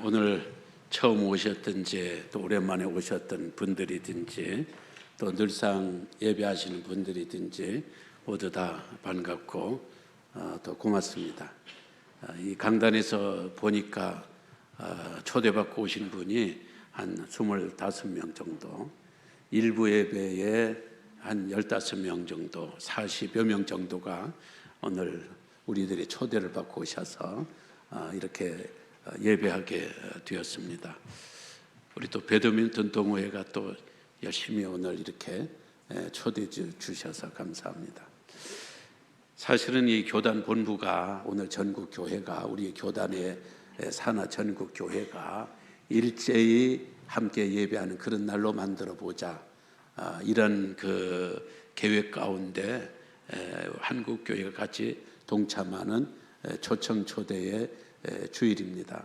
오늘 처음 오셨든지 또 오랜만에 오셨던 분들이든지 또 늘상 예배하시는 분들이든지 모두 다 반갑고 또 고맙습니다. 이 강단에서 보니까 초대받고 오신 분이 한 25명 정도, 일부 예배에 한 15명 정도, 40여 명 정도가 오늘 우리들의 초대를 받고 오셔서 이렇게 예배하게 되었습니다. 우리 또 배드민턴 동호회가 또 열심히 오늘 이렇게 초대해 주셔서 감사합니다. 사실은 이 교단 본부가 오늘 전국 교회가 우리 교단의 산하 전국 교회가 일제히 함께 예배하는 그런 날로 만들어 보자, 이런 그 계획 가운데 한국 교회가 같이 동참하는 초청 초대의 주일입니다.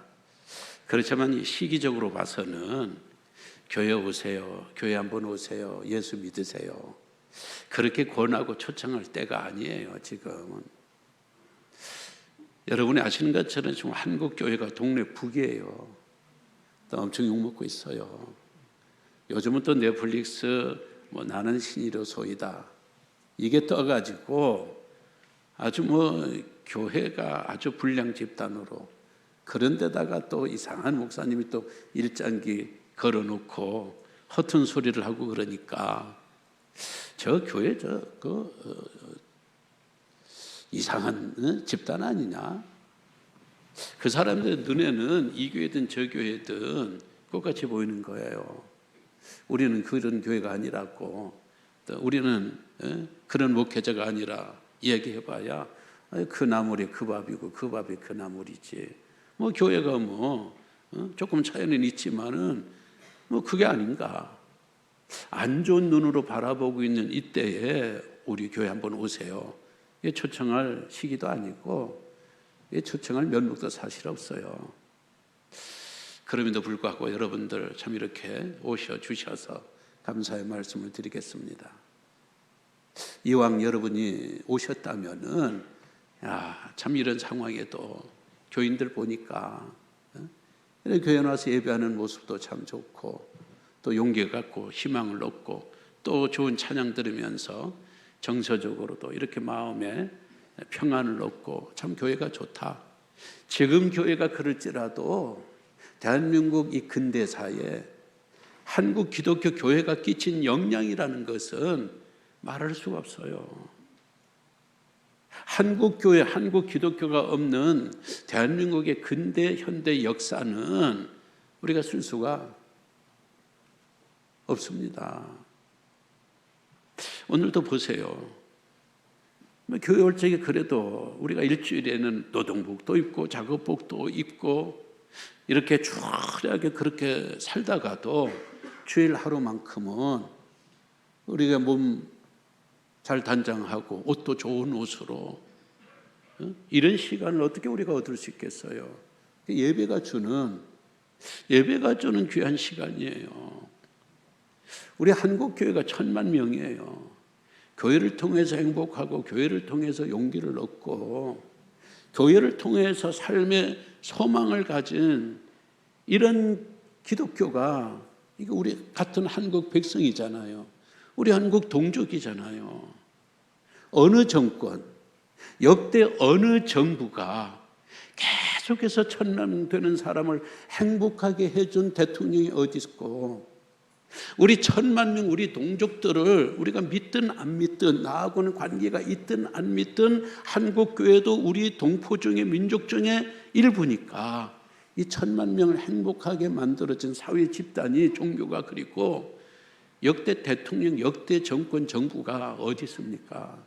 그렇지만 시기적으로 봐서는 교회 오세요, 교회 한번 오세요, 예수 믿으세요, 그렇게 권하고 초청할 때가 아니에요. 지금은 여러분이 아시는 것처럼 지금 한국 교회가 동네 북이에요. 또 엄청 욕먹고 있어요. 요즘은 또 넷플릭스 나는 신이로소이다, 이게 떠가지고 아주 교회가 아주 불량 집단으로, 그런데다가 또 이상한 목사님이 또 일장기 걸어놓고 허튼 소리를 하고 그러니까 저 교회 이상한 집단 아니냐? 그 사람들 눈에는 이 교회든 저 교회든 똑같이 보이는 거예요. 우리는 그런 교회가 아니라고, 또 우리는 그런 목회자가 아니라 이야기해봐야 그 나물이 그 밥이고 그 밥이 그 나물이지. 교회가 조금 차이는 있지만은 그게 아닌가. 안 좋은 눈으로 바라보고 있는 이때에 우리 교회 한번 오세요. 이게 초청할 시기도 아니고, 이게 초청할 면목도 사실 없어요. 그럼에도 불구하고 여러분들 참 이렇게 오셔 주셔서 감사의 말씀을 드리겠습니다. 이왕 여러분이 오셨다면은, 참 이런 상황에도 교인들 보니까 교회 나와서 예배하는 모습도 참 좋고, 또 용기 갖고 희망을 얻고, 또 좋은 찬양 들으면서 정서적으로도 이렇게 마음에 평안을 얻고, 참 교회가 좋다. 지금 교회가 그럴지라도 대한민국 이 근대사에 한국 기독교 교회가 끼친 영향이라는 것은 말할 수가 없어요. 한국 교회, 한국 기독교가 없는 대한민국의 근대 현대 역사는 우리가 쓸 수가 없습니다. 오늘도 보세요. 교회 올 적에 그래도 우리가 일주일에는 노동복도 입고 작업복도 입고 이렇게 추하게 그렇게 살다가도 주일 하루만큼은 우리가 몸 잘 단장하고 옷도 좋은 옷으로 이런 시간을 어떻게 우리가 얻을 수 있겠어요? 예배가 주는 귀한 시간이에요. 우리 한국 교회가 1000만 명이에요. 교회를 통해서 행복하고, 교회를 통해서 용기를 얻고, 교회를 통해서 삶의 소망을 가진 이런 기독교가, 이게 우리 같은 한국 백성이잖아요. 우리 한국 동족이잖아요. 어느 정권, 역대 어느 정부가 계속해서 1000만 되는 사람을 행복하게 해준 대통령이 어디 있고, 우리 1000만 명 우리 동족들을 우리가 믿든 안 믿든, 나하고는 관계가 있든 안 믿든, 한국 교회도 우리 동포 중에 민족 중에 일부니까 이 1000만 명을 행복하게 만들어진 사회 집단이, 종교가, 그리고 역대 대통령, 역대 정권, 정부가 어디 있습니까?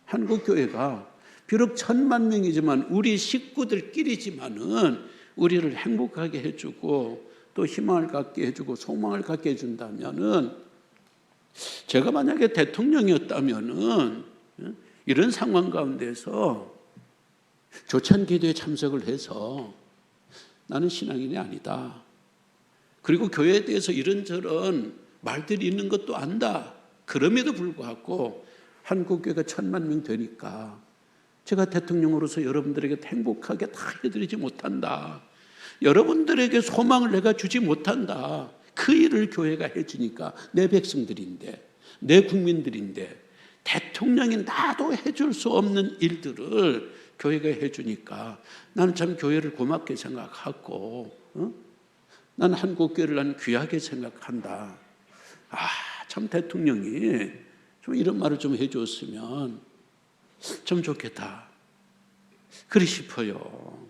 한국 교회가 비록 1000만 명이지만 우리 식구들끼리지만은 우리를 행복하게 해주고, 또 희망을 갖게 해주고 소망을 갖게 해준다면은, 제가 만약에 대통령이었다면은 이런 상황 가운데서 조찬 기도에 참석을 해서 나는 신앙인이 아니다. 그리고 교회에 대해서 이런저런 말들이 있는 것도 안다. 그럼에도 불구하고 한국교회가 1,000만 명 되니까 제가 대통령으로서 여러분들에게 행복하게 다 해드리지 못한다. 여러분들에게 소망을 내가 주지 못한다. 그 일을 교회가 해주니까 내 백성들인데, 내 국민들인데, 대통령이 나도 해줄 수 없는 일들을 교회가 해주니까 나는 참 교회를 고맙게 생각하고, 나는 한국교회를 나는 귀하게 생각한다. 참 대통령이 좀 이런 말을 좀 해줬으면 좀 좋겠다. 그리 싶어요.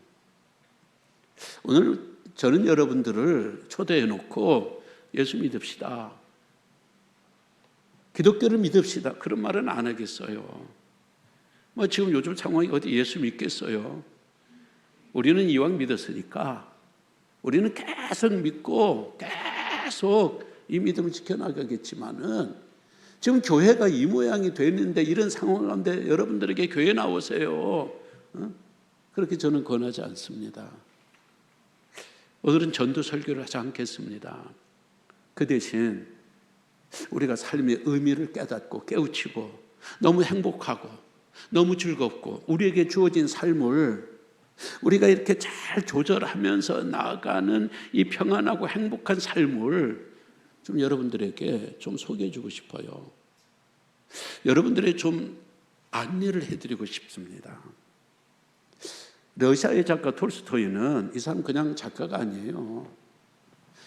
오늘 저는 여러분들을 초대해 놓고 예수 믿읍시다. 기독교를 믿읍시다. 그런 말은 안 하겠어요. 지금 요즘 상황이 어디 예수 믿겠어요? 우리는 이왕 믿었으니까 우리는 계속 믿고 계속 이 믿음을 지켜나가겠지만은 지금 교회가 이 모양이 됐는데 이런 상황 가운데 여러분들에게 교회 나오세요. 그렇게 저는 권하지 않습니다. 오늘은 전도 설교를 하지 않겠습니다. 그 대신 우리가 삶의 의미를 깨닫고 깨우치고 너무 행복하고 너무 즐겁고 우리에게 주어진 삶을 우리가 이렇게 잘 조절하면서 나아가는 이 평안하고 행복한 삶을 좀 여러분들에게 좀 소개해 주고 싶어요. 여러분들의 좀 안내를 해드리고 싶습니다. 러시아의 작가 톨스토이는 이 사람 그냥 작가가 아니에요.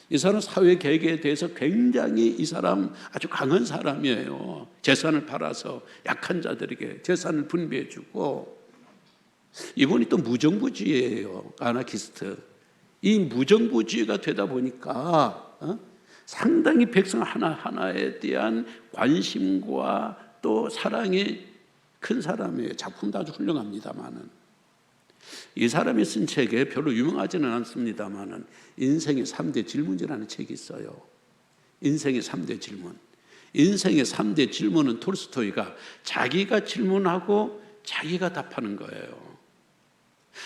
이 사람 사회 계계에 대해서 굉장히 이 사람 아주 강한 사람이에요. 재산을 팔아서 약한 자들에게 재산을 분배해 주고, 이분이 또 무정부주의예요. 아나키스트. 이 무정부주의가 되다 보니까 상당히 백성 하나하나에 대한 관심과 또 사랑이 큰 사람이에요. 작품도 아주 훌륭합니다만은. 이 사람이 쓴 책에 별로 유명하지는 않습니다만은 인생의 3대 질문이라는 책이 있어요. 인생의 3대 질문. 인생의 3대 질문은 톨스토이가 자기가 질문하고 자기가 답하는 거예요.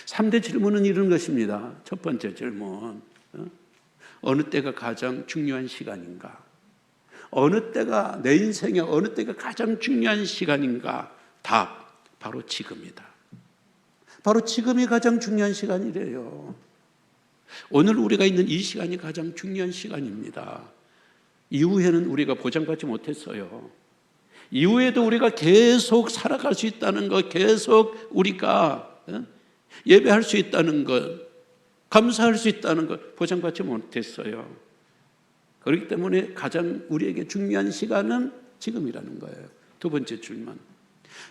3대 질문은 이런 것입니다. 첫 번째 질문. 어느 때가 가장 중요한 시간인가? 어느 때가 내 인생에 어느 때가 가장 중요한 시간인가? 답. 바로 지금이다. 바로 지금이 가장 중요한 시간이래요. 오늘 우리가 있는 이 시간이 가장 중요한 시간입니다. 이후에는 우리가 보장받지 못했어요. 이후에도 우리가 계속 살아갈 수 있다는 것, 계속 우리가 예배할 수 있다는 것, 감사할 수 있다는 것 보장받지 못했어요. 그렇기 때문에 가장 우리에게 중요한 시간은 지금이라는 거예요. 두 번째 질문.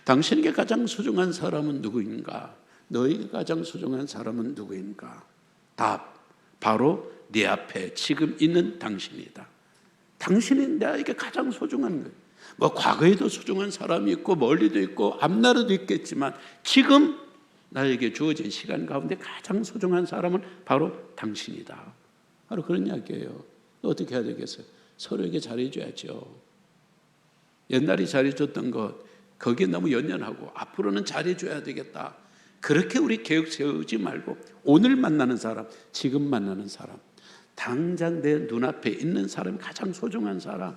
당신에게 가장 소중한 사람은 누구인가? 너에게 가장 소중한 사람은 누구인가? 답. 바로 네 앞에 지금 있는 당신이다. 당신이 나에게 가장 소중한 거예요. 과거에도 소중한 사람이 있고 멀리도 있고 앞날에도 있겠지만 지금 나에게 주어진 시간 가운데 가장 소중한 사람은 바로 당신이다. 바로 그런 이야기예요. 어떻게 해야 되겠어요? 서로에게 잘해줘야죠. 옛날에 잘해줬던 것 거기에 너무 연연하고 앞으로는 잘해줘야 되겠다. 그렇게 우리 계획 세우지 말고 오늘 만나는 사람, 지금 만나는 사람, 당장 내 눈앞에 있는 사람이 가장 소중한 사람,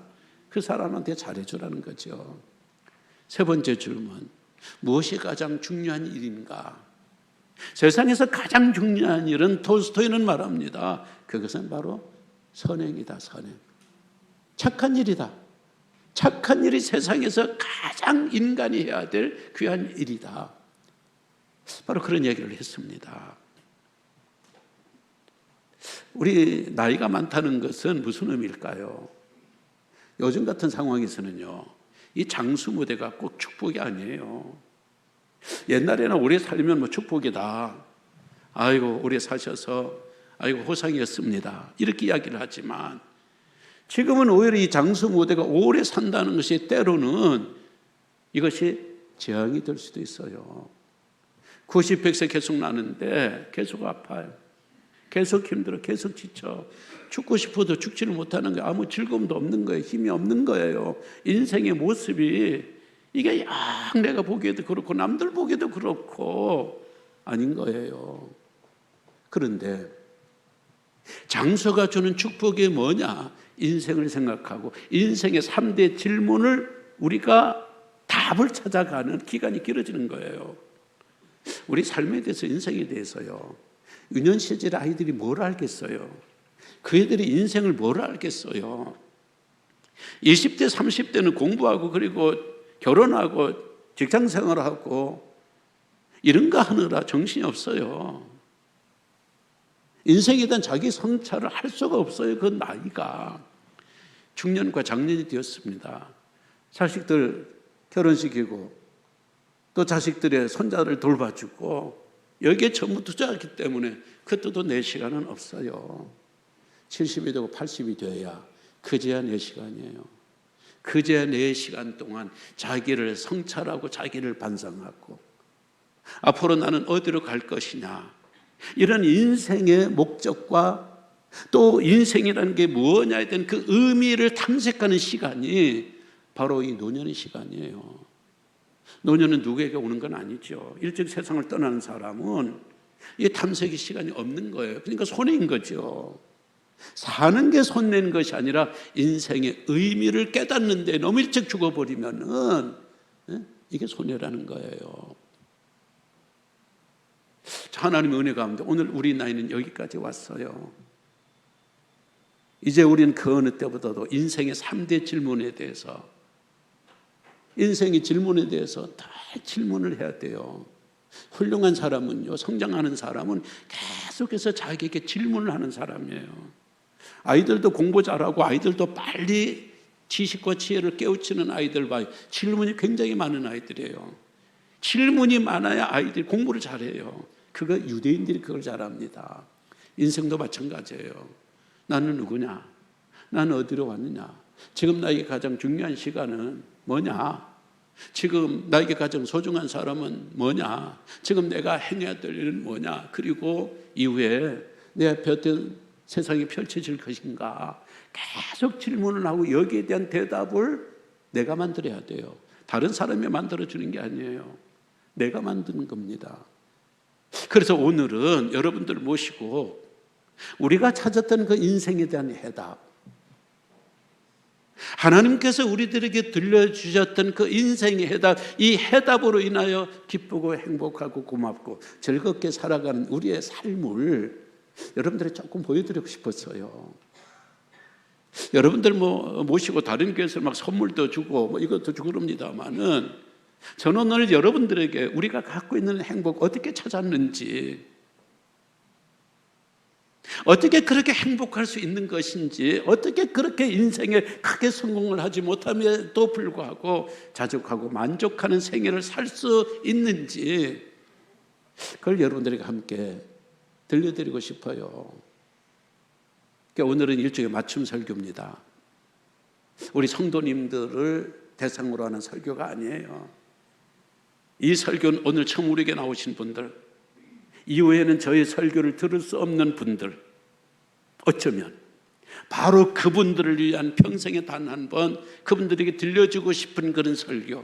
그 사람한테 잘해주라는 거죠. 세 번째 질문. 무엇이 가장 중요한 일인가? 세상에서 가장 중요한 일은 톨스토이는 말합니다. 그것은 바로 선행이다. 선행. 착한 일이다. 착한 일이 세상에서 가장 인간이 해야 될 귀한 일이다. 바로 그런 얘기를 했습니다. 우리 나이가 많다는 것은 무슨 의미일까요? 요즘 같은 상황에서는요, 이 장수 무대가 꼭 축복이 아니에요. 옛날에는 오래 살면 축복이다. 아이고 오래 사셔서 아이고 호상이었습니다. 이렇게 이야기를 하지만 지금은 오히려 이 장수 무대가 오래 산다는 것이 때로는 이것이 재앙이 될 수도 있어요. 90, 100세 계속 나는데 계속 아파요. 계속 힘들어. 계속 지쳐. 죽고 싶어도 죽지를 못하는 거예요. 아무 즐거움도 없는 거예요. 힘이 없는 거예요. 인생의 모습이 이게 영 내가 보기에도 그렇고 남들 보기에도 그렇고 아닌 거예요. 그런데 장소가 주는 축복이 뭐냐? 인생을 생각하고 인생의 3대 질문을 우리가 답을 찾아가는 기간이 길어지는 거예요. 우리 삶에 대해서, 인생에 대해서요. 유년 시절 아이들이 뭘 알겠어요? 그 애들이 인생을 뭘 알겠어요? 20대, 30대는 공부하고 그리고 결혼하고 직장 생활하고 이런 거 하느라 정신이 없어요. 인생에 대한 자기 성찰을 할 수가 없어요. 그 나이가 중년과 장년이 되었습니다. 자식들 결혼시키고 또 자식들의 손자를 돌봐주고 여기에 전부 투자하기 때문에 그때도 내 시간은 없어요. 70이 되고 80이 돼야 그제야 내 시간이에요. 그제야 내 시간 동안 자기를 성찰하고 자기를 반성하고 앞으로 나는 어디로 갈 것이냐, 이런 인생의 목적과 또 인생이라는 게 무엇냐에 대한 그 의미를 탐색하는 시간이 바로 이 노년의 시간이에요. 노년은 누구에게 오는 건 아니죠. 일찍 세상을 떠나는 사람은 이 탐색의 시간이 없는 거예요. 그러니까 손해인 거죠. 사는 게 손내는 것이 아니라 인생의 의미를 깨닫는 데 너무 일찍 죽어버리면은 이게 손해라는 거예요. 하나님의 은혜 가운데 오늘 우리 나이는 여기까지 왔어요. 이제 우리는 그 어느 때보다도 인생의 3대 질문에 대해서, 인생의 질문에 대해서 다 질문을 해야 돼요. 훌륭한 사람은요, 성장하는 사람은 계속해서 자기에게 질문을 하는 사람이에요. 아이들도 공부 잘하고 아이들도 빨리 지식과 지혜를 깨우치는 아이들 봐요. 질문이 굉장히 많은 아이들이에요. 질문이 많아야 아이들이 공부를 잘해요. 그거 유대인들이 그걸 잘합니다. 인생도 마찬가지예요. 나는 누구냐? 나는 어디로 왔느냐? 지금 나에게 가장 중요한 시간은 뭐냐? 지금 나에게 가장 소중한 사람은 뭐냐? 지금 내가 행해야 될 일은 뭐냐? 그리고 이후에 내 앞에 어떤 세상이 펼쳐질 것인가? 계속 질문을 하고 여기에 대한 대답을 내가 만들어야 돼요. 다른 사람이 만들어주는 게 아니에요. 내가 만드는 겁니다. 그래서 오늘은 여러분들 모시고 우리가 찾았던 그 인생에 대한 해답, 하나님께서 우리들에게 들려주셨던 그 인생의 해답, 이 해답으로 인하여 기쁘고 행복하고 고맙고 즐겁게 살아가는 우리의 삶을 여러분들이 조금 보여드리고 싶었어요. 여러분들 모시고 다른 교회에서 막 선물도 주고 이것도 주고 그럽니다만은 저는 오늘 여러분들에게 우리가 갖고 있는 행복 어떻게 찾았는지, 어떻게 그렇게 행복할 수 있는 것인지, 어떻게 그렇게 인생에 크게 성공을 하지 못함에도 불구하고 자족하고 만족하는 생애를 살 수 있는지, 그걸 여러분들에게 함께 들려드리고 싶어요. 그러니까 오늘은 일종의 맞춤 설교입니다. 우리 성도님들을 대상으로 하는 설교가 아니에요. 이 설교는 오늘 처음 우리에게 나오신 분들, 이후에는 저의 설교를 들을 수 없는 분들, 어쩌면 바로 그분들을 위한 평생에 단 한 번 그분들에게 들려주고 싶은 그런 설교,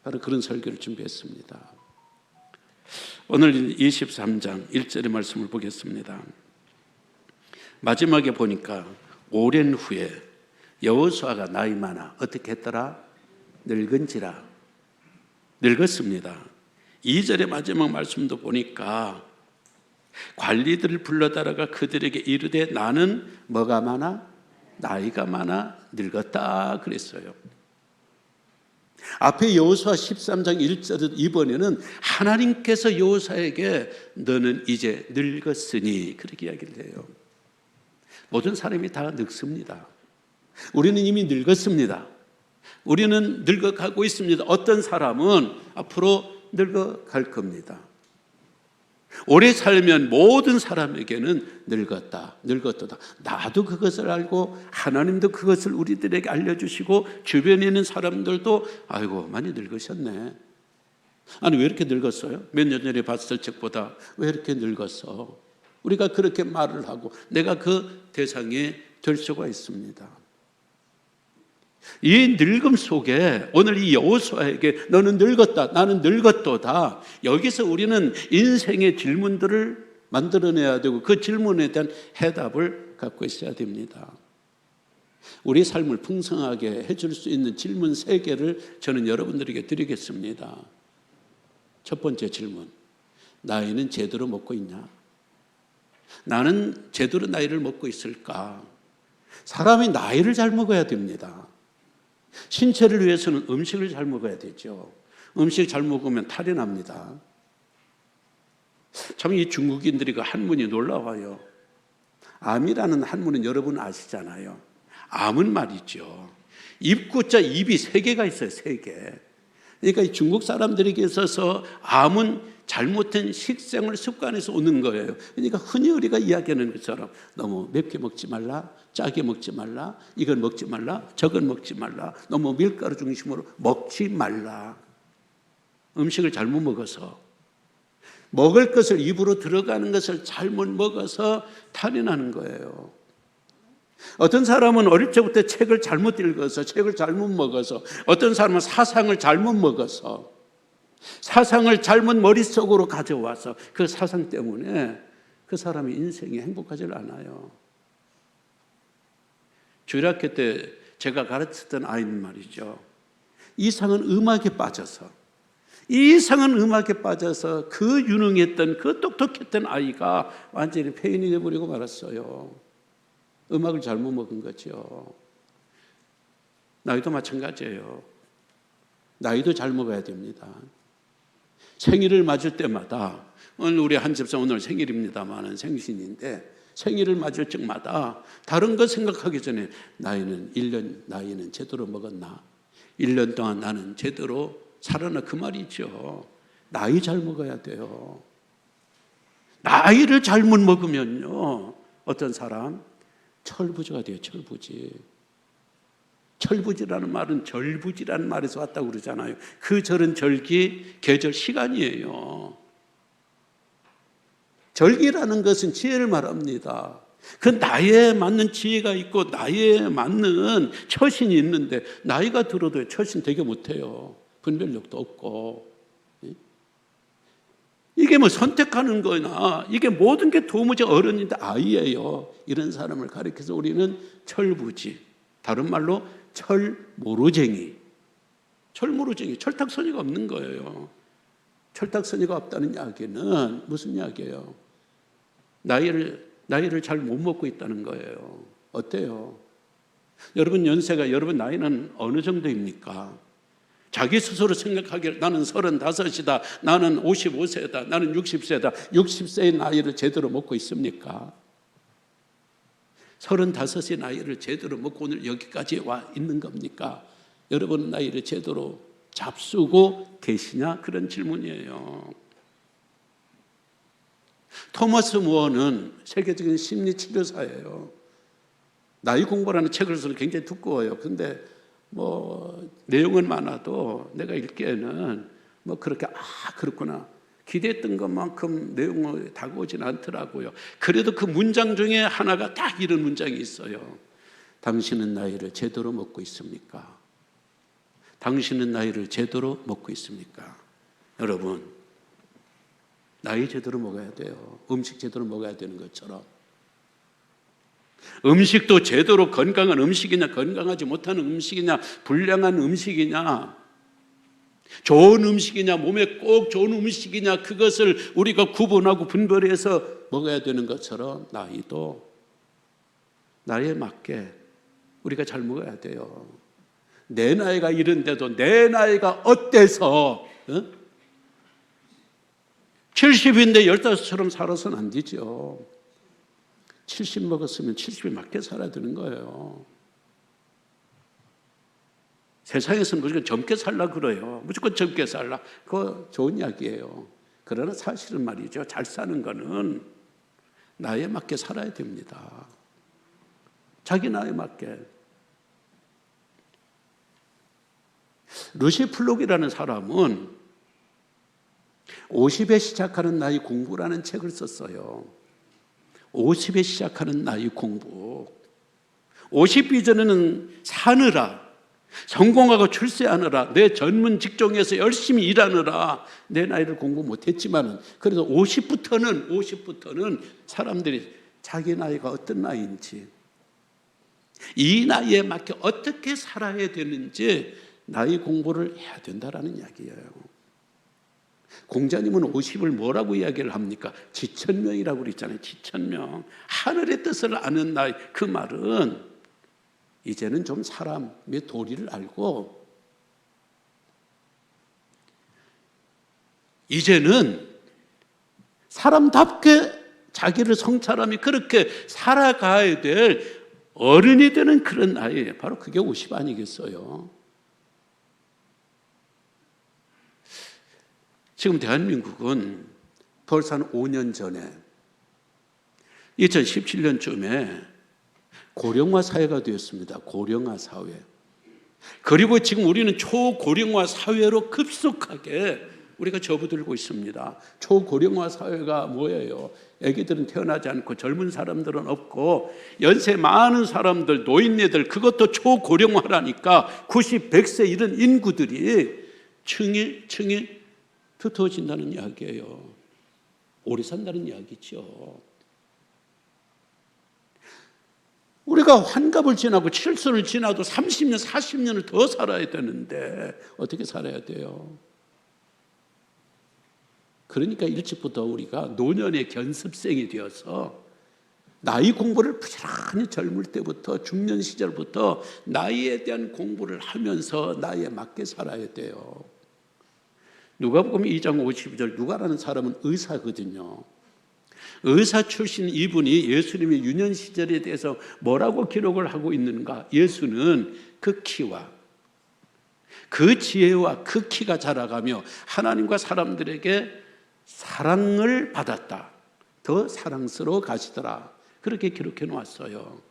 바로 그런 설교를 준비했습니다. 오늘 23장 1절의 말씀을 보겠습니다. 마지막에 보니까 오랜 후에 여호수아가 나이 많아 어떻게 했더라? 늙은지라. 늙었습니다. 2절의 마지막 말씀도 보니까 관리들을 불러다가 그들에게 이르되 나는 뭐가 많아? 나이가 많아 늙었다 그랬어요. 앞에 여호수아 13장 1절은 이번에는 하나님께서 여호수아에게 너는 이제 늙었으니 그렇게 이야기를 해요. 모든 사람이 다 늙습니다. 우리는 이미 늙었습니다. 우리는 늙어가고 있습니다. 어떤 사람은 앞으로 늙어갈 겁니다. 오래 살면 모든 사람에게는 늙었다, 늙었다. 나도 그것을 알고 하나님도 그것을 우리들에게 알려주시고 주변에 있는 사람들도 아이고 많이 늙으셨네. 아니 왜 이렇게 늙었어요? 몇 년 전에 봤을 적보다 왜 이렇게 늙었어? 우리가 그렇게 말을 하고 내가 그 대상에 될 수가 있습니다. 이 늙음 속에 오늘 이 여호수아에게 너는 늙었다, 나는 늙었도다. 여기서 우리는 인생의 질문들을 만들어내야 되고 그 질문에 대한 해답을 갖고 있어야 됩니다. 우리 삶을 풍성하게 해줄 수 있는 질문 3개를 저는 여러분들에게 드리겠습니다. 첫 번째 질문, 나이는 제대로 먹고 있냐? 나는 제대로 나이를 먹고 있을까? 사람이 나이를 잘 먹어야 됩니다. 신체를 위해서는 음식을 잘 먹어야 되죠. 음식 잘 먹으면 탈이 납니다. 참 이 중국인들이 그 한문이 놀라워요. 암이라는 한문은 여러분 아시잖아요. 암은 말이죠, 입구자 입이 3개가 있어요. 3개. 그러니까 이 중국 사람들에게 있어서 암은 잘못된 식생활 습관에서 오는 거예요. 그러니까 흔히 우리가 이야기하는 것처럼 너무 맵게 먹지 말라, 짜게 먹지 말라, 이건 먹지 말라, 저건 먹지 말라, 너무 밀가루 중심으로 먹지 말라. 음식을 잘못 먹어서, 먹을 것을 입으로 들어가는 것을 잘못 먹어서 탈이 나는 거예요. 어떤 사람은 어릴 적부터 책을 잘못 읽어서, 책을 잘못 먹어서, 어떤 사람은 사상을 잘못 먹어서, 사상을 잘못 머릿속으로 가져와서 그 사상 때문에 그 사람의 인생이 행복하지 않아요. 주일학교 때 제가 가르쳤던 아이는 말이죠, 이상한 음악에 빠져서, 이상한 음악에 빠져서 그 유능했던, 그 똑똑했던 아이가 완전히 폐인이 되어버리고 말았어요. 음악을 잘못 먹은 거죠. 나이도 마찬가지예요. 나이도 잘 먹어야 됩니다. 생일을 맞을 때마다, 오늘 우리 한 집사 오늘 생일입니다만은 생신인데, 생일을 맞을 적마다 다른 거 생각하기 전에 나이는 1년 나이는 제대로 먹었나? 1년 동안 나는 제대로 살았나? 그 말이죠. 나이 잘 먹어야 돼요. 나이를 잘못 먹으면요, 어떤 사람 철부지가 돼요. 철부지. 철부지라는 말은 절부지라는 말에서 왔다고 그러잖아요. 그 절은 절기, 계절, 시간이에요. 절기라는 것은 지혜를 말합니다. 그 나이에 맞는 지혜가 있고 나이에 맞는 처신이 있는데, 나이가 들어도 처신 되게 못해요. 분별력도 없고. 이게 뭐 선택하는 거나 이게 모든 게 도무지 어른인데 아이예요. 이런 사람을 가리켜서 우리는 철부지, 다른 말로 철모로쟁이, 철모로쟁이, 철딱서니가 없는 거예요. 철딱서니가 없다는 이야기는 무슨 이야기예요? 나이를 잘 못 먹고 있다는 거예요. 어때요? 여러분 연세가, 여러분 나이는 어느 정도입니까? 자기 스스로 생각하기를 나는 35이다, 나는 55세다, 나는 60세다. 60세의 나이를 제대로 먹고 있습니까? 35의 나이를 제대로 먹고 오늘 여기까지 와 있는 겁니까? 여러분 나이를 제대로 잡수고 계시냐? 그런 질문이에요. 토마스 무어는 세계적인 심리치료사예요. 나이 공부라는 책을 써서 굉장히 두꺼워요. 근데 뭐 내용은 많아도 내가 읽기에는 뭐 그렇게 그렇구나 기대했던 것만큼 내용이 다가오진 않더라고요. 그래도 그 문장 중에 하나가 딱 이런 문장이 있어요. 당신은 나이를 제대로 먹고 있습니까? 당신은 나이를 제대로 먹고 있습니까? 여러분, 나이 제대로 먹어야 돼요. 음식 제대로 먹어야 되는 것처럼. 음식도 제대로 건강한 음식이냐, 건강하지 못하는 음식이냐, 불량한 음식이냐, 좋은 음식이냐, 몸에 꼭 좋은 음식이냐, 그것을 우리가 구분하고 분별해서 먹어야 되는 것처럼 나이도 나이에 맞게 우리가 잘 먹어야 돼요. 내 나이가 이런데도 내 나이가 어때서 70인데 15처럼 살아서는 안 되죠. 70 먹었으면 70에 맞게 살아야 되는 거예요. 세상에서는 무조건 젊게 살라 그래요. 무조건 젊게 살라. 그거 좋은 이야기예요. 그러나 사실은 말이죠, 잘 사는 거는 나이에 맞게 살아야 됩니다. 자기 나이에 맞게. 루시 플록이라는 사람은 50에 시작하는 나이 공부라는 책을 썼어요. 50에 시작하는 나이 공부. 50 이전에는 사느라 성공하고 출세하느라, 내 전문 직종에서 열심히 일하느라 내 나이를 공부 못했지만 그래도 50부터는 사람들이 자기 나이가 어떤 나이인지, 이 나이에 맞게 어떻게 살아야 되는지 나이 공부를 해야 된다라는 이야기예요. 공자님은 50을 뭐라고 이야기를 합니까? 지천명이라고 그랬잖아요. 지천명. 하늘의 뜻을 아는 나이. 그 말은 이제는 좀 사람의 도리를 알고, 이제는 사람답게 자기를 성찰하며 그렇게 살아가야 될 어른이 되는 그런 나이에 바로 그게 50 아니겠어요? 지금 대한민국은 벌써 한 5년 전에 2017년쯤에 고령화 사회가 되었습니다. 고령화 사회. 그리고 지금 우리는 초고령화 사회로 급속하게 우리가 접어들고 있습니다. 초고령화 사회가 뭐예요? 애기들은 태어나지 않고 젊은 사람들은 없고 연세 많은 사람들, 노인네들, 그것도 초고령화라니까 90, 100세 이런 인구들이 층이 두터워진다는 이야기예요. 오래 산다는 이야기죠. 우리가 환갑을 지나고 칠순을 지나도 30년, 40년을 더 살아야 되는데 어떻게 살아야 돼요? 그러니까 일찍부터 우리가 노년의 견습생이 되어서 나이 공부를 부지런히 젊을 때부터, 중년 시절부터 나이에 대한 공부를 하면서 나이에 맞게 살아야 돼요. 누가복음 2장 52절, 누가라는 사람은 의사거든요. 의사 출신 이분이 예수님의 유년 시절에 대해서 뭐라고 기록을 하고 있는가? 예수는 그 키와 그 지혜와 그 키가 자라가며 하나님과 사람들에게 사랑을 받았다. 더 사랑스러워 가시더라. 그렇게 기록해 놓았어요.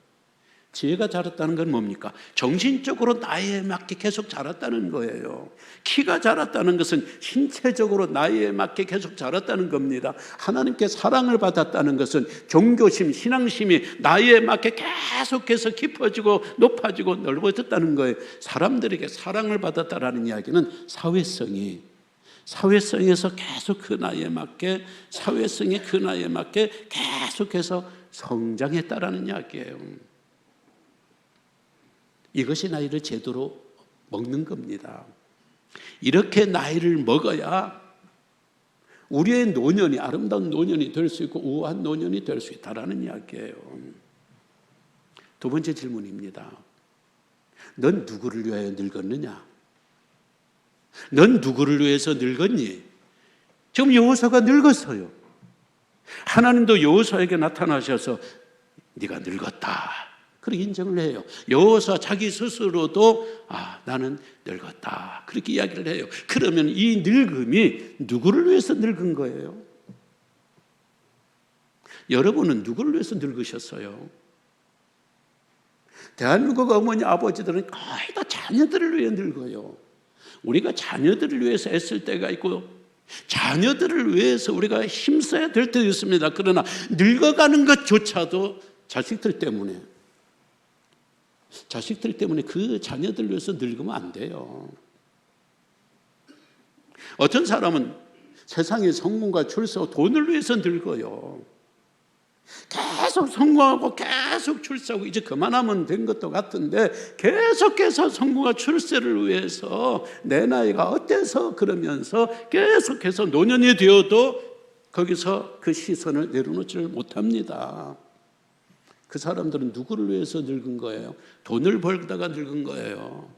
지혜가 자랐다는 건 뭡니까? 정신적으로 나이에 맞게 계속 자랐다는 거예요. 키가 자랐다는 것은 신체적으로 나이에 맞게 계속 자랐다는 겁니다. 하나님께 사랑을 받았다는 것은 종교심, 신앙심이 나이에 맞게 계속해서 깊어지고 높아지고 넓어졌다는 거예요. 사람들에게 사랑을 받았다라는 이야기는 사회성에서 계속 그 나이에 맞게, 사회성의 그 나이에 맞게 계속해서 성장했다라는 이야기예요. 이것이 나이를 제대로 먹는 겁니다. 이렇게 나이를 먹어야 우리의 노년이 아름다운 노년이 될 수 있고 우아한 노년이 될 수 있다라는 이야기예요. 두 번째 질문입니다. 넌 누구를 위하여 늙었느냐? 넌 누구를 위해서 늙었니? 지금 여호수아가 늙었어요. 하나님도 여호수아에게 나타나셔서 네가 늙었다, 그렇게 인정을 해요. 여호수아 자기 스스로도 나는 늙었다, 그렇게 이야기를 해요. 그러면 이 늙음이 누구를 위해서 늙은 거예요? 여러분은 누구를 위해서 늙으셨어요? 대한민국 어머니 아버지들은 거의 다 자녀들을 위해 늙어요. 우리가 자녀들을 위해서 애쓸 때가 있고 자녀들을 위해서 우리가 힘써야 될 때도 있습니다. 그러나 늙어가는 것조차도 자식들 때문에 그 자녀들 위해서 늙으면 안 돼요. 어떤 사람은 세상의 성공과 출세와 돈을 위해서 늙어요. 계속 성공하고 계속 출세하고 이제 그만하면 된 것도 같은데 계속해서 성공과 출세를 위해서 내 나이가 어때서 그러면서 계속해서 노년이 되어도 거기서 그 시선을 내려놓지를 못합니다. 그 사람들은 누구를 위해서 늙은 거예요? 돈을 벌다가 늙은 거예요.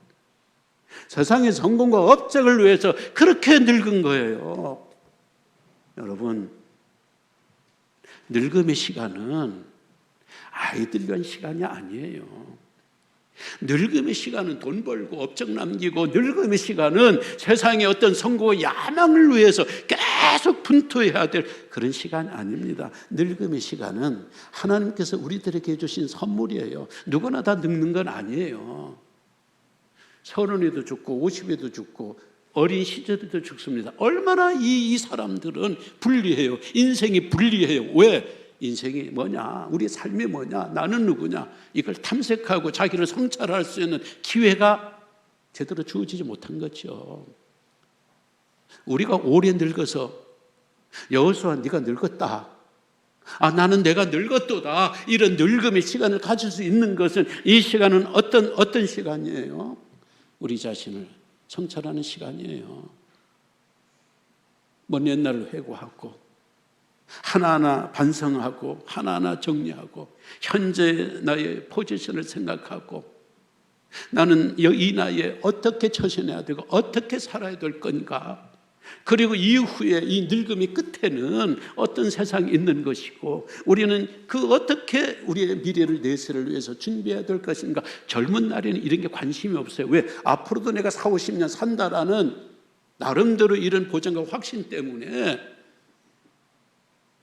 세상의 성공과 업적을 위해서 그렇게 늙은 거예요. 여러분, 늙음의 시간은 아이들 위한 시간이 아니에요. 늙음의 시간은 돈 벌고 업적 남기고, 늙음의 시간은 세상의 어떤 성공과 야망을 위해서 계속 분투해야 될 그런 시간이 아닙니다. 늙음의 시간은 하나님께서 우리들에게 주신 선물이에요. 누구나 다 늙는 건 아니에요. 30에도 죽고 50에도 죽고 어린 시절에도 죽습니다. 얼마나 이 사람들은 불리해요. 인생이 불리해요. 왜? 인생이 뭐냐? 우리 삶이 뭐냐? 나는 누구냐? 이걸 탐색하고 자기를 성찰할 수 있는 기회가 제대로 주어지지 못한 거죠. 우리가 오래 늙어서 여호수아 네가 늙었다. 나는 내가 늙었도다. 이런 늙음의 시간을 가질 수 있는 것은 이 시간은 어떤 시간이에요? 우리 자신을 성찰하는 시간이에요. 먼 옛날을 회고하고 하나하나 반성하고 하나하나 정리하고 현재 나의 포지션을 생각하고 나는 이 나이에 어떻게 처신해야 되고 어떻게 살아야 될 건가, 그리고 이후에 이 늙음이 끝에는 어떤 세상이 있는 것이고 우리는 어떻게 우리의 미래를 내세를 위해서 준비해야 될 것인가. 젊은 날에는 이런 게 관심이 없어요. 왜? 앞으로도 내가 40, 50년 산다라는 나름대로 이런 보장과 확신 때문에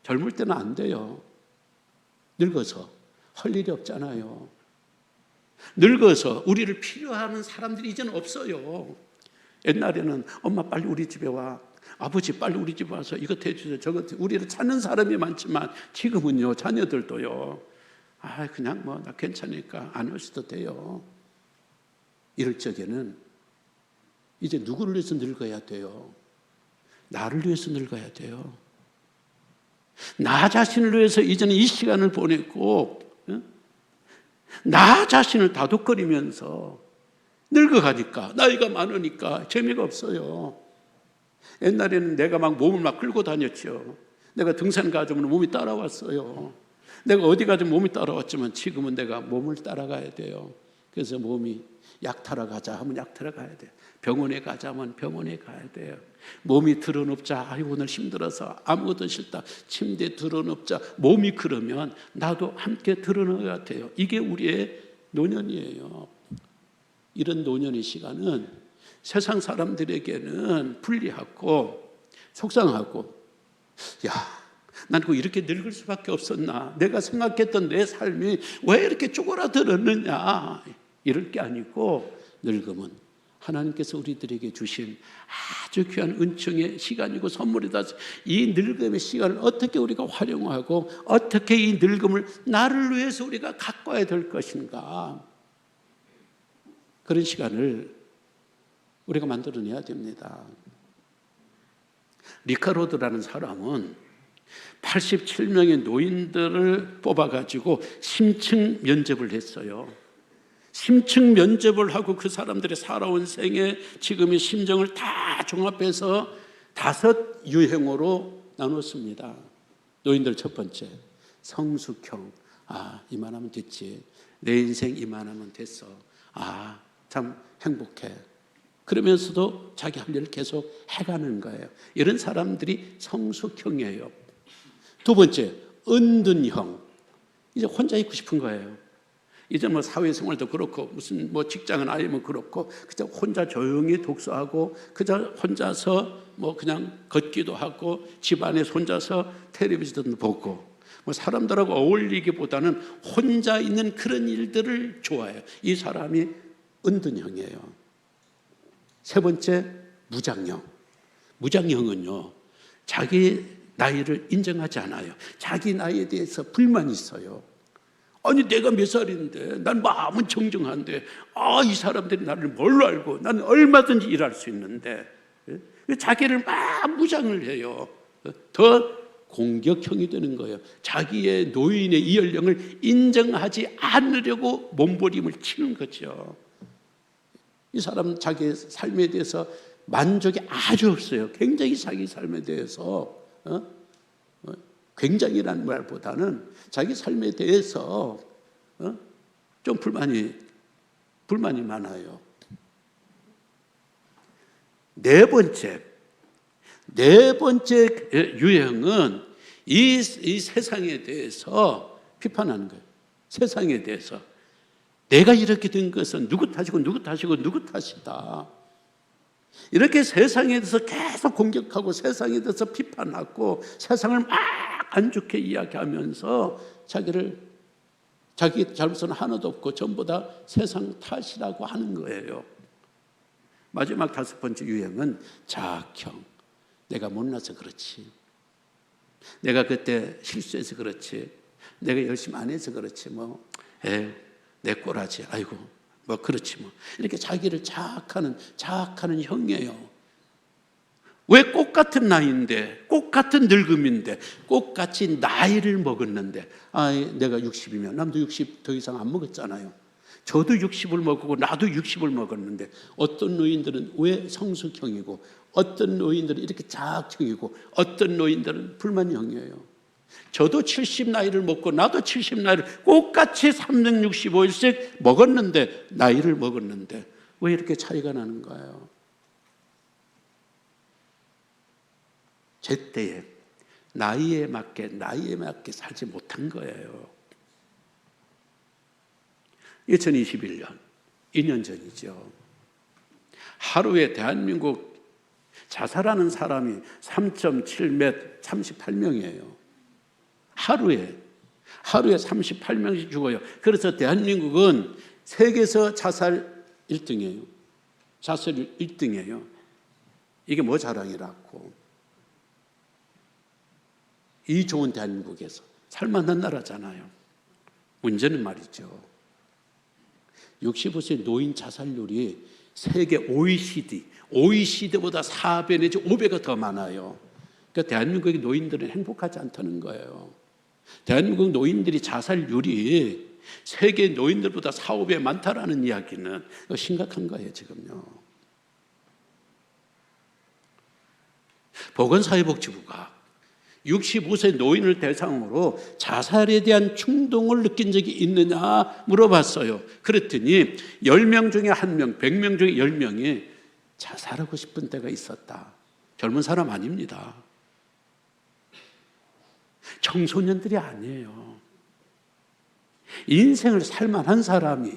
젊을 때는 안 돼요. 늙어서 할 일이 없잖아요. 늙어서 우리를 필요하는 사람들이 이제는 없어요. 옛날에는 엄마 빨리 우리 집에 와, 아버지 빨리 우리 집에 와서 이것 해주세요, 저것 해주세요. 우리를 찾는 사람이 많지만 지금은요, 자녀들도요, 그냥 나 괜찮으니까 안 오셔도 돼요. 이럴 적에는 이제 누구를 위해서 늙어야 돼요? 나를 위해서 늙어야 돼요. 나 자신을 위해서 이제는 이 시간을 보냈고, 나 자신을 다독거리면서 늙어가니까, 나이가 많으니까 재미가 없어요. 옛날에는 내가 막 몸을 막 끌고 다녔죠. 내가 등산 가자면 몸이 따라왔어요. 내가 어디 가자면 몸이 따라왔지만 지금은 내가 몸을 따라가야 돼요. 그래서 몸이 약 타러 가자 하면 약 타러 가야 돼요. 병원에 가자면 병원에 가야 돼요. 몸이 드러눕자, 오늘 힘들어서 아무것도 싫다, 침대에 드러눕자. 몸이 그러면 나도 함께 드러누어야 돼요. 이게 우리의 노년이에요. 이런 노년의 시간은 세상 사람들에게는 불리하고 속상하고, 난 이렇게 늙을 수밖에 없었나, 내가 생각했던 내 삶이 왜 이렇게 쪼그라들었느냐, 이럴 게 아니고, 늙음은 하나님께서 우리들에게 주신 아주 귀한 은총의 시간이고 선물이다. 이 늙음의 시간을 어떻게 우리가 활용하고 어떻게 이 늙음을 나를 위해서 우리가 가꿔야 될 것인가, 그런 시간을 우리가 만들어내야 됩니다. 리카로드라는 사람은 87명의 노인들을 뽑아가지고 심층 면접을 했어요. 심층 면접을 하고 그 사람들의 살아온 생애, 지금의 심정을 다 종합해서 5 유형으로 나눴습니다. 노인들 첫 번째, 성숙형. 이만하면 됐지. 내 인생 이만하면 됐어. 참 행복해. 그러면서도 자기 할 일을 계속 해가는 거예요. 이런 사람들이 성숙형이에요. 2 번째, 은둔형. 이제 혼자 있고 싶은 거예요. 이제 사회생활도 그렇고 무슨 직장은 아예 그렇고 그냥 혼자 조용히 독서하고 그저 혼자서 그냥 걷기도 하고 집안에 혼자서 텔레비전도 보고 사람들하고 어울리기보다는 혼자 있는 그런 일들을 좋아해요. 이 사람이 은둔형이에요. 3 번째, 무장형. 무장형은요, 자기 나이를 인정하지 않아요. 자기 나이에 대해서 불만이 있어요. 내가 몇 살인데, 난 마음은 정정한데, 이 사람들이 나를 뭘로 알고, 나는 얼마든지 일할 수 있는데, 자기를 막 무장을 해요. 더 공격형이 되는 거예요. 자기의 노인의 이 연령을 인정하지 않으려고 몸부림을 치는 거죠. 이 사람은 자기의 삶에 대해서 만족이 아주 없어요. 굉장히 자기 삶에 대해서 굉장히라는 말보다는 자기 삶에 대해서 좀 불만이 많아요. 4 번째 유형은 이 세상에 대해서 비판하는 거예요. 세상에 대해서 내가 이렇게 된 것은 누구 탓이고 누구 탓이고 누구 탓이다. 이렇게 세상에 대해서 계속 공격하고 세상에 대해서 비판하고 세상을 막 안 좋게 이야기하면서 자기 잘못은 하나도 없고 전부 다 세상 탓이라고 하는 거예요. 마지막 5 번째 유형은 자학형. 내가 못나서 그렇지, 내가 그때 실수해서 그렇지, 내가 열심히 안 해서 그렇지, 내 꼬라지, 뭐 그렇지 뭐. 이렇게 자기를 자학하는 형이에요. 왜 꽃같은 나이인데, 꽃같은 늙음인데, 꽃같이 나이를 먹었는데, 내가 60이면 남도 60 더 이상 안 먹었잖아요. 저도 60을 먹고 나도 60을 먹었는데, 어떤 노인들은 왜 성숙형이고, 어떤 노인들은 이렇게 자학형이고, 어떤 노인들은 불만형이에요. 저도 70 나이를 먹고 나도 70 나이를 꽃같이 365일씩 먹었는데, 나이를 먹었는데 왜 이렇게 차이가 나는 거예요? 제때에 나이에 맞게 살지 못한 거예요. 2021년 2년 전이죠. 하루에 대한민국 자살하는 사람이 3.7몇 38명이에요. 하루에 38명씩 죽어요. 그래서 대한민국은 세계에서 자살 1등이에요. 자살 1등이에요. 이게 뭐 자랑이라고. 이 좋은 대한민국에서 살만한 나라잖아요. 문제는 말이죠. 65세 노인 자살률이 세계 OECD보다 4배 내지 5배가 더 많아요. 그러니까 대한민국의 노인들은 행복하지 않다는 거예요. 대한민국 노인들이 자살률이 세계 노인들보다 4, 5배 많다라는 이야기는 심각한 거예요, 지금요. 보건사회복지부가 65세 노인을 대상으로 자살에 대한 충동을 느낀 적이 있느냐 물어봤어요. 그랬더니 10명 중에 1명, 100명 중에 10명이 자살하고 싶은 때가 있었다. 젊은 사람 아닙니다. 청소년들이 아니에요. 인생을 살만한 사람이,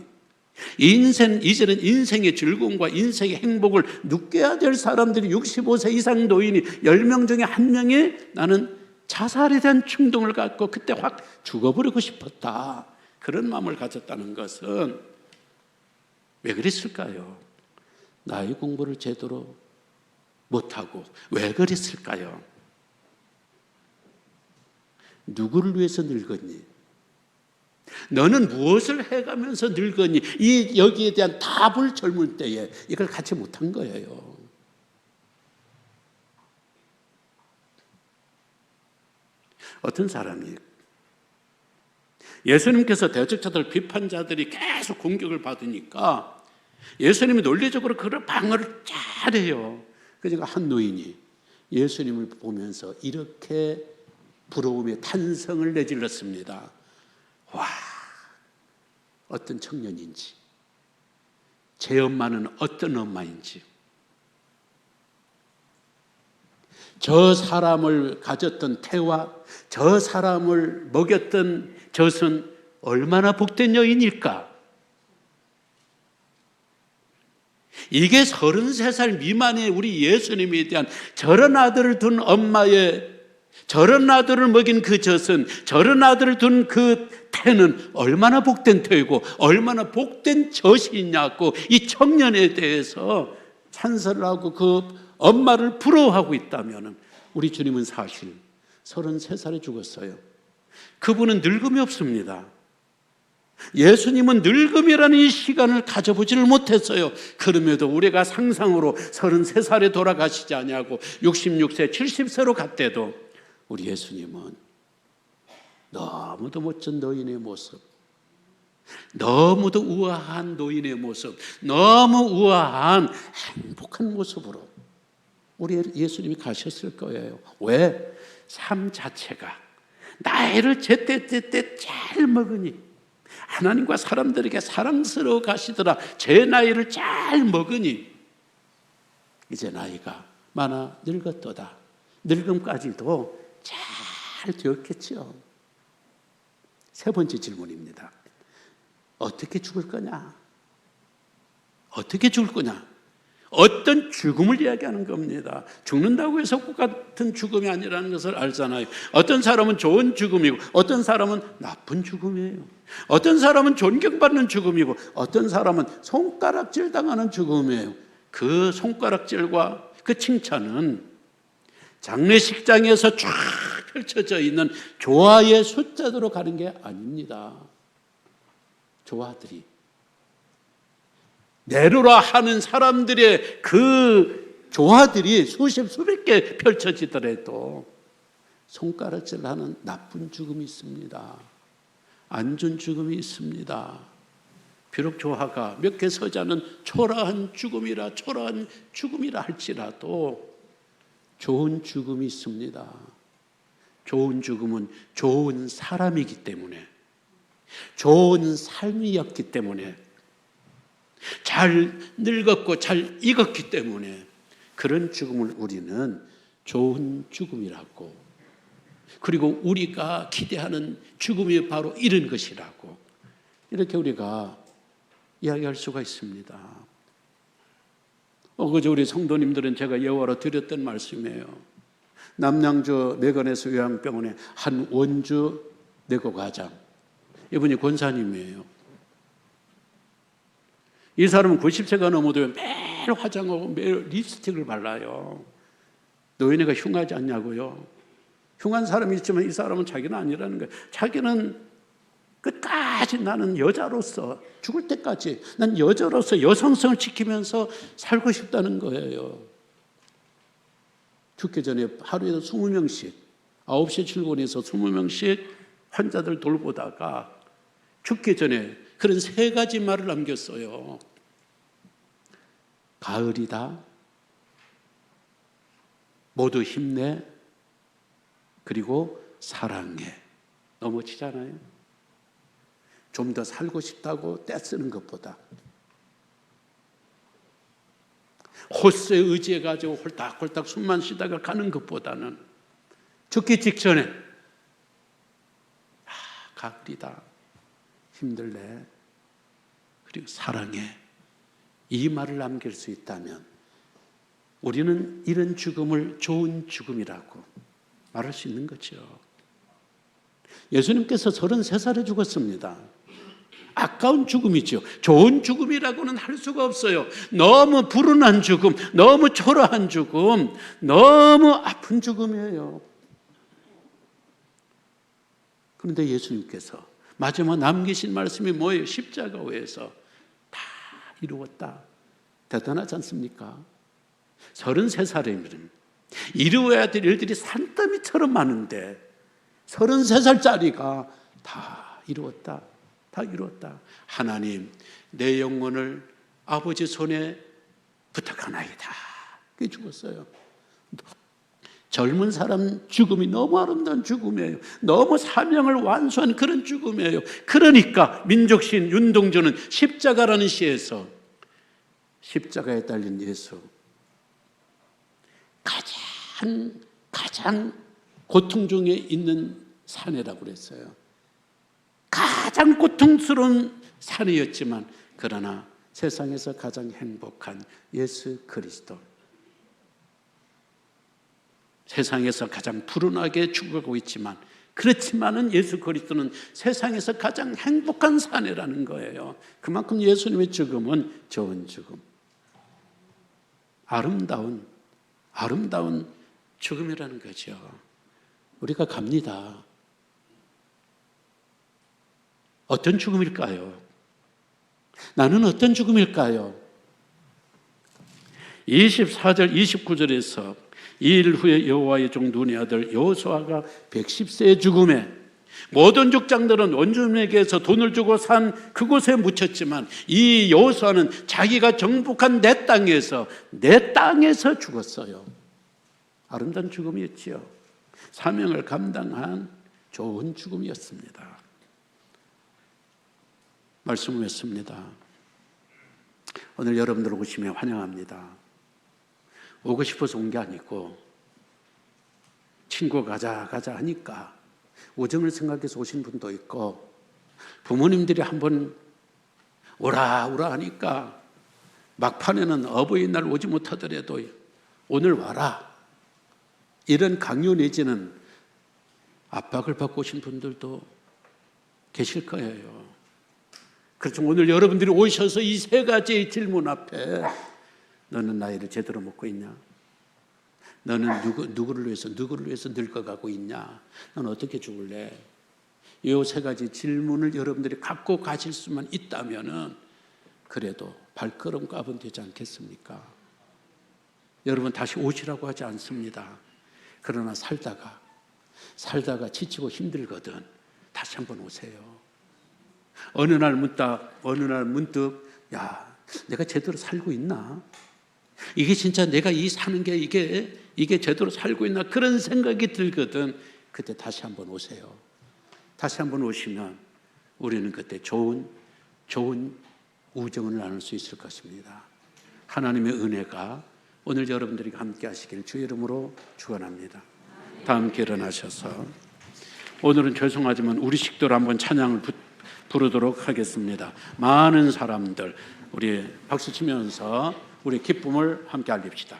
이제는 인생의 즐거움과 인생의 행복을 느껴야 될 사람들이 65세 이상 노인이 10명 중에 1명이 나는 자살에 대한 충동을 갖고 그때 확 죽어버리고 싶었다. 그런 마음을 가졌다는 것은 왜 그랬을까요? 나이 공부를 제대로 못하고 왜 그랬을까요? 누구를 위해서 늙었니? 너는 무엇을 해가면서 늙었니? 여기에 대한 답을 젊을 때에 이걸 갖지 못한 거예요. 어떤 사람이 예수님께서 대적자들 비판자들이 계속 공격을 받으니까 예수님이 논리적으로 그런 방어를 잘해요. 그러니까 한 노인이 예수님을 보면서 이렇게 부러움의 탄성을 내질렀습니다. 와, 어떤 청년인지, 제 엄마는 어떤 엄마인지, 저 사람을 가졌던 태와 저 사람을 먹였던 젖은 얼마나 복된 여인일까? 이게 33살 미만의 우리 예수님에 대한 저런 아들을 둔 엄마의, 저런 아들을 먹인 그 젖은, 저런 아들을 둔 그 태는 얼마나 복된 태이고 얼마나 복된 젖이냐고 이 청년에 대해서 찬사를 하고 그 엄마를 부러워하고 있다면 우리 주님은 사실 33살에 죽었어요. 그분은 늙음이 없습니다. 예수님은 늙음이라는 이 시간을 가져보지를 못했어요. 그럼에도 우리가 상상으로 33살에 돌아가시지 아니하고 66세, 70세로 갔대도 우리 예수님은 너무도 멋진 노인의 모습, 너무도 우아한 노인의 모습, 너무 우아한 행복한 모습으로 우리 예수님이 가셨을 거예요. 왜? 삶 자체가 나이를 제때 잘 먹으니 하나님과 사람들에게 사랑스러워 가시더라. 제 나이를 잘 먹으니 이제 나이가 많아 늙었도다. 늙음까지도 잘 되었겠죠. 세 번째 질문입니다. 어떻게 죽을 거냐? 어떻게 죽을 거냐? 어떤 죽음을 이야기하는 겁니다. 죽는다고 해서 똑같은 죽음이 아니라는 것을 알잖아요. 어떤 사람은 좋은 죽음이고 어떤 사람은 나쁜 죽음이에요. 어떤 사람은 존경받는 죽음이고 어떤 사람은 손가락질 당하는 죽음이에요. 그 손가락질과 그 칭찬은 장례식장에서 쫙 펼쳐져 있는 조화의 숫자대로 가는 게 아닙니다. 조화들이 내로라 하는 사람들의 그 조화들이 수십 수백 개 펼쳐지더라도 손가락질하는 나쁜 죽음이 있습니다. 안 좋은 죽음이 있습니다. 비록 조화가 몇 개 서자는 초라한 죽음이라 할지라도 좋은 죽음이 있습니다. 좋은 죽음은 좋은 사람이기 때문에, 좋은 삶이었기 때문에, 잘 늙었고 잘 익었기 때문에 그런 죽음을 우리는 좋은 죽음이라고, 그리고 우리가 기대하는 죽음이 바로 이런 것이라고 이렇게 우리가 이야기할 수가 있습니다. 그저 우리 성도님들은 제가 예화로 드렸던 말씀이에요. 남양주 매건에서 요양병원에 한 원주 내고과장, 이분이 권사님이에요. 이 사람은 90세가 넘어도 매일 화장하고 매일 립스틱을 발라요. 노인네가 흉하지 않냐고요. 흉한 사람이 있지만 이 사람은 자기는 아니라는 거예요. 자기는 끝까지 나는 여자로서 죽을 때까지 난 여자로서 여성성을 지키면서 살고 싶다는 거예요. 죽기 전에 하루에도 20명씩 9시에 출근해서 20명씩 환자들 돌보다가 죽기 전에 그런 3가지 말을 남겼어요. 가을이다, 모두 힘내, 그리고 사랑해. 넘어지잖아요. 좀 더 살고 싶다고 떼쓰는 것보다, 호스에 의지해가지고 홀딱홀딱 숨만 쉬다가 가는 것보다는 죽기 직전에 가을이다, 힘들래, 그리고 사랑해, 이 말을 남길 수 있다면 우리는 이런 죽음을 좋은 죽음이라고 말할 수 있는 거죠. 예수님께서 33살에 죽었습니다. 아까운 죽음이죠. 좋은 죽음이라고는 할 수가 없어요. 너무 불운한 죽음, 너무 초라한 죽음, 너무 아픈 죽음이에요. 그런데 예수님께서 마지막 남기신 말씀이 뭐예요? 십자가 위에서 다 이루었다. 대단하지 않습니까? 33살이면 이루어야 될 일들이 산더미처럼 많은데 33살짜리가 다 이루었다. 다 이루었다. 하나님, 내 영혼을 아버지 손에 부탁하나이다. 그게 죽었어요. 젊은 사람 죽음이 너무 아름다운 죽음이에요. 너무 사명을 완수한 그런 죽음이에요. 그러니까 민족시인 윤동주는 십자가라는 시에서 십자가에 달린 예수, 가장 고통 중에 있는 사내라고 그랬어요. 가장 고통스러운 사내였지만 그러나 세상에서 가장 행복한 예수 그리스도, 세상에서 가장 불운하게 죽어가고 있지만 그렇지만은 예수 그리스도는 세상에서 가장 행복한 사내라는 거예요. 그만큼 예수님의 죽음은 좋은 죽음, 아름다운 죽음이라는 거죠. 우리가 갑니다. 어떤 죽음일까요? 나는 어떤 죽음일까요? 24절 29절에서 2일 후에 여호와의 종 눈의 아들 여호수아가 110세의 죽음에 모든 족장들은 원주민에게서 돈을 주고 산 그곳에 묻혔지만 이 여호수아는 자기가 정복한 내 땅에서 죽었어요. 아름다운 죽음이었지요. 사명을 감당한 좋은 죽음이었습니다. 말씀을 했습니다. 오늘 여러분들 오시면 환영합니다. 오고 싶어서 온 게 아니고 친구가 가자 하니까 우정을 생각해서 오신 분도 있고, 부모님들이 한번 오라 하니까 막판에는 어버이날 오지 못하더라도 오늘 와라, 이런 강요 내지는 압박을 받고 오신 분들도 계실 거예요. 그래서 오늘 여러분들이 오셔서 이 3가지의 질문 앞에, 너는 나이를 제대로 먹고 있냐? 너는 누구를 위해서 늙어가고 있냐? 넌 어떻게 죽을래? 이 3가지 질문을 여러분들이 갖고 가실 수만 있다면은 그래도 발걸음 까면 되지 않겠습니까? 여러분 다시 오시라고 하지 않습니다. 그러나 살다가 지치고 힘들거든 다시 한번 오세요. 어느 날 문득 야, 내가 제대로 살고 있나? 이게 진짜 내가 이 사는 게 이게 제대로 살고 있나? 그런 생각이 들거든. 그때 다시 한번 오세요. 다시 한번 오시면 우리는 그때 좋은 우정을 나눌 수 있을 것입니다. 하나님의 은혜가 오늘 여러분들에게 함께 하시길 주의 이름으로 축원합니다. 다 함께 일어나셔서 오늘은 죄송하지만 우리 식도로 한번 찬양을 부르도록 하겠습니다. 많은 사람들 우리 박수 치면서 우리 기쁨을 함께 알립시다.